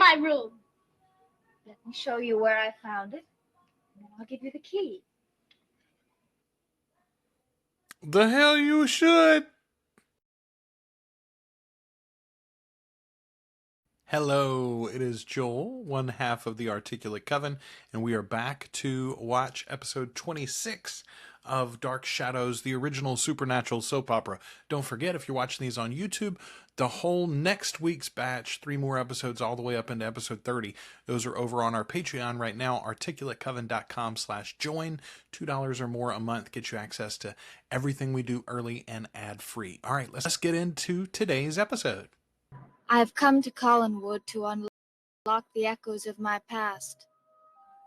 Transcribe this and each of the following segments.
my room. Let me show you where I found it, and then I'll give you the key. The hell you should. Hello, it is Joel, one half of the Articulate Coven, and we are back to watch episode 26 of Dark Shadows, the original supernatural soap opera. Don't forget, if you're watching these on YouTube, the whole next week's batch, 3 more episodes all the way up into episode 30, those are over on our Patreon right now, articulatecoven.com/join. $2 or more a month gets you access to everything we do early and ad-free. All right, let's get into today's episode. I have come to Collinwood to unlock the echoes of my past,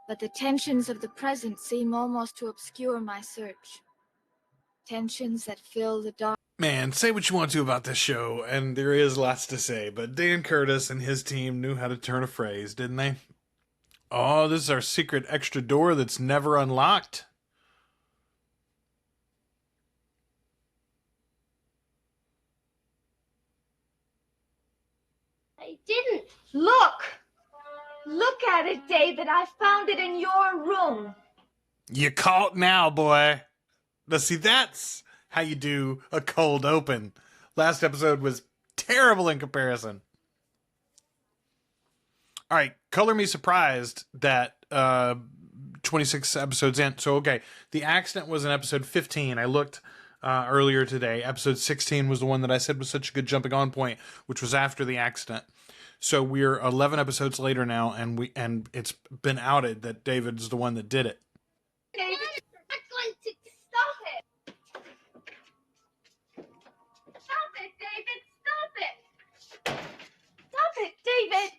but the tensions of the present seem almost to obscure my search. Tensions that fill the dark. Man, say what you want to about this show, and there is lots to say, but Dan Curtis and his team knew how to turn a phrase, didn't they? Oh, this is our secret extra door that's never unlocked. I didn't. Look at it, David. I found it in your room. You caught now, boy. Now, see, that's how you do a cold open. Last episode was terrible in comparison. All right, color me surprised that 26 episodes in. So, okay, the accident was in episode 15. I looked earlier today. Episode 16 was the one that I said was such a good jumping on point, which was after the accident. So we're 11 episodes later now, and it's been outed that David's the one that did it. David, I'm going to stop it. Stop it, David. Stop it. Stop it, David.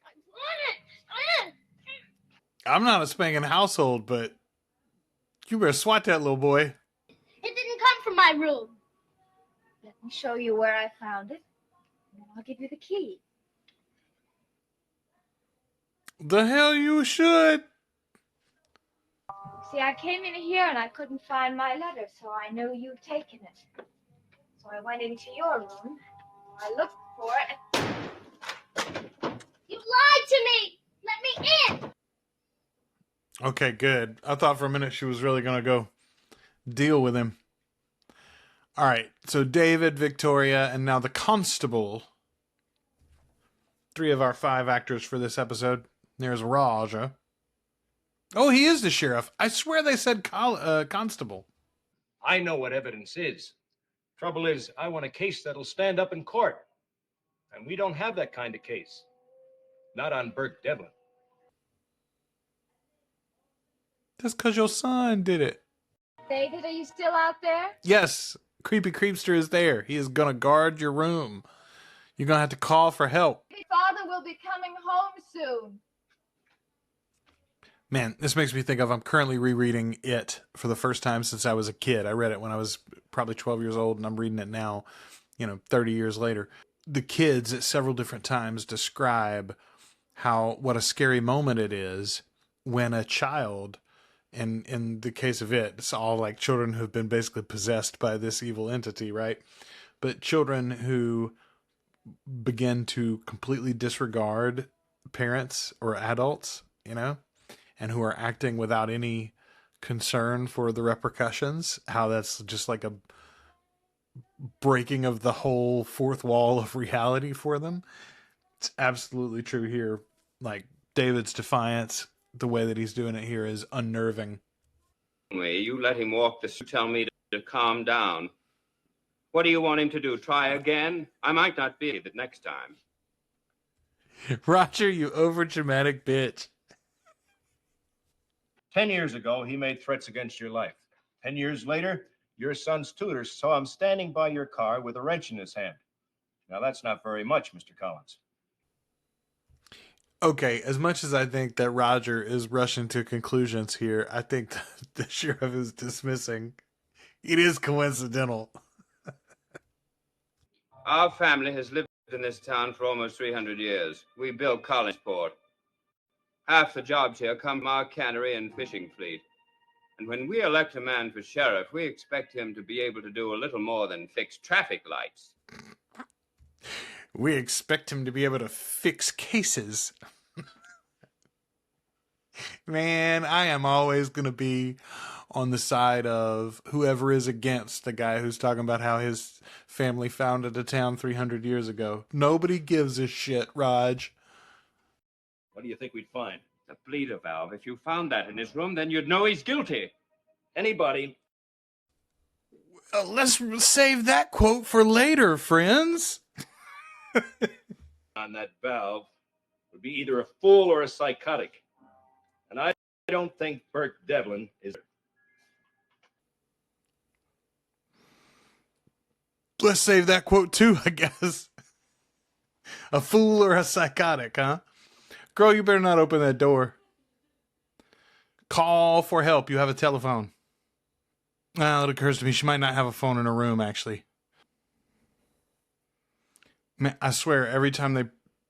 I want it. I'm not a spanking household, but you better swat that little boy. It didn't come from my room. Let me show you where I found it, and then I'll give you the key. The hell you should. See, I came in here and I couldn't find my letter, so I knew you'd taken it. So I went into your room. I looked for it. You lied to me. Let me in. Okay, good. I thought for a minute she was really going to go deal with him. All right, so David, Victoria, and now the constable. 3 of our 5 actors for this episode. There's Raja. Oh, he is the sheriff. I swear they said constable. I know what evidence is. Trouble is, I want a case that'll stand up in court. And we don't have that kind of case. Not on Burke Devlin. That's because your son did it. David, are you still out there? Yes, Creepy Creepster is there. He is going to guard your room. You're going to have to call for help. Your father will be coming home soon. Man, this makes me think of, I'm currently rereading it for the first time since I was a kid. I read it when I was probably 12 years old, and I'm reading it now, 30 years later. The kids at several different times describe what a scary moment it is when a child, and in the case of it, it's all like children who've been basically possessed by this evil entity, right? But children who begin to completely disregard parents or adults, and who are acting without any concern for the repercussions, how that's just like a breaking of the whole fourth wall of reality for them. It's absolutely true here. Like, David's defiance, the way that he's doing it here is unnerving. You let him walk the street, tell me to calm down. What do you want him to do? Try again? I might not be the next time. Roger, you overdramatic bitch. 10 years ago, he made threats against your life. 10 years later, your son's tutor saw him standing by your car with a wrench in his hand. Now, that's not very much, Mr. Collins. Okay, as much as I think that Roger is rushing to conclusions here, I think the sheriff is dismissing. It is coincidental. Our family has lived in this town for almost 300 years. We built Collinsport. Half the jobs here come from our cannery and fishing fleet. And when we elect a man for sheriff, we expect him to be able to do a little more than fix traffic lights. We expect him to be able to fix cases. Man, I am always going to be on the side of whoever is against the guy who's talking about how his family founded a town 300 years ago. Nobody gives a shit, Raj. What do you think we'd find? The bleeder valve. If you found that in his room, then you'd know he's guilty. Anybody. Let's save that quote for later, friends. On that valve would be either a fool or a psychotic. And I don't think Burke Devlin is. Let's save that quote too, I guess. A fool or a psychotic, huh? Girl, you better not open that door. Call for help. You have a telephone. Well, it occurs to me she might not have a phone in her room, actually. Man, I swear, every time they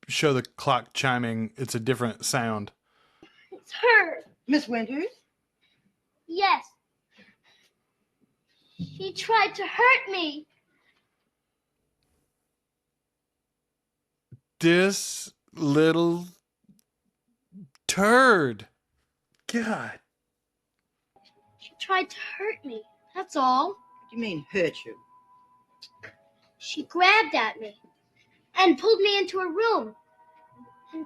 show the clock chiming, it's a different sound. It's her. Miss Winters? Yes. She tried to hurt me. This little turd. God. She tried to hurt me. That's all. What do you mean, hurt you? She grabbed at me and pulled me into a room. And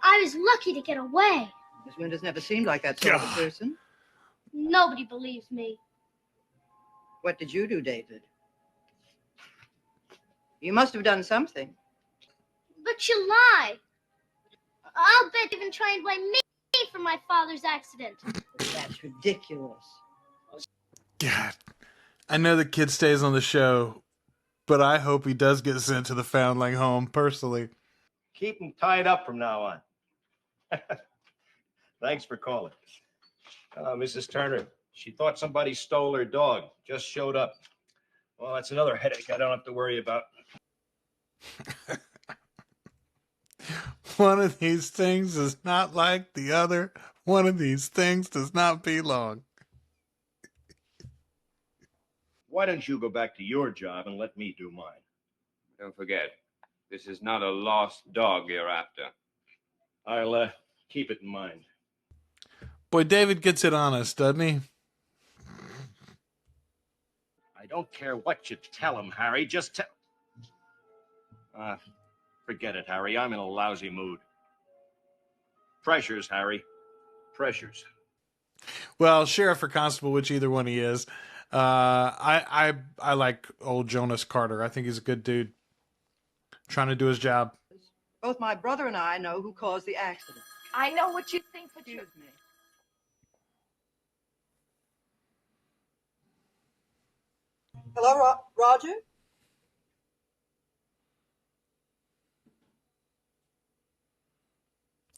I was lucky to get away. Miss Winters never seemed like that sort of a person. Nobody believes me. What did you do, David? You must have done something. But you lie. I'll bet you even try and blame me for my father's accident. That's ridiculous. God. I know the kid stays on the show, but I hope he does get sent to the foundling home, personally. Keep him tied up from now on. Thanks for calling. Mrs. Turner, she thought somebody stole her dog. Just showed up. Well, that's another headache I don't have to worry about. One of these things is not like the other. One of these things does not belong. Why don't you go back to your job and let me do mine? Don't forget, this is not a lost dog you're after. I'll keep it in mind. Boy, David gets it honest, doesn't he? I don't care what you tell him, Harry. Just tell... forget it, Harry. I'm in a lousy mood. Pressures, Harry. Pressures. Well, sheriff or constable, which either one he is. I like old Jonas Carter. I think he's a good dude. Trying to do his job. Both my brother and I know who caused the accident. I know what you think, but you... Excuse me. Hello, Roger?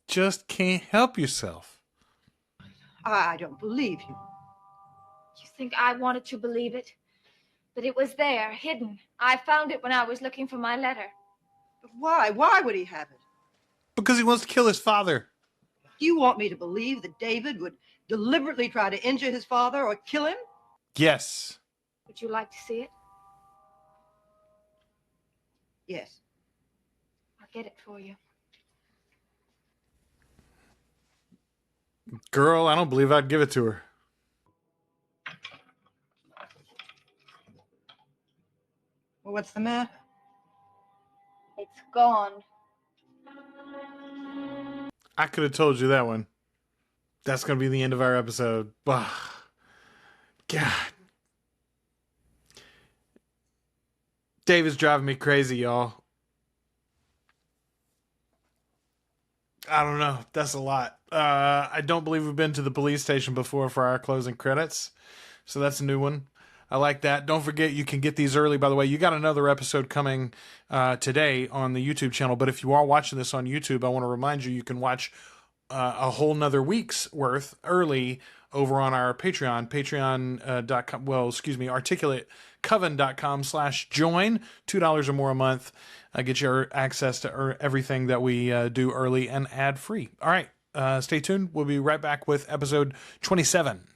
Just can't help yourself. I don't believe you. You think I wanted to believe it? But it was there, hidden. I found it when I was looking for my letter. But why? Why would he have it? Because he wants to kill his father. Do you want me to believe that David would deliberately try to injure his father or kill him? Yes. Would you like to see it? Yes. I'll get it for you. Girl, I don't believe I'd give it to her. Well, what's the matter? It's gone. I could have told you that one. That's going to be the end of our episode. God. David's driving me crazy, y'all. I don't know. That's a lot. I don't believe we've been to the police station before for our closing credits. So that's a new one. I like that. Don't forget, you can get these early. By the way, you got another episode coming today on the YouTube channel. But if you are watching this on YouTube, I want to remind you, you can watch a whole nother week's worth early over on our Patreon, patreon.com, articulatecoven.com/join, $2 or more a month. Get your access to everything that we do early and ad-free. All right, stay tuned. We'll be right back with episode 27.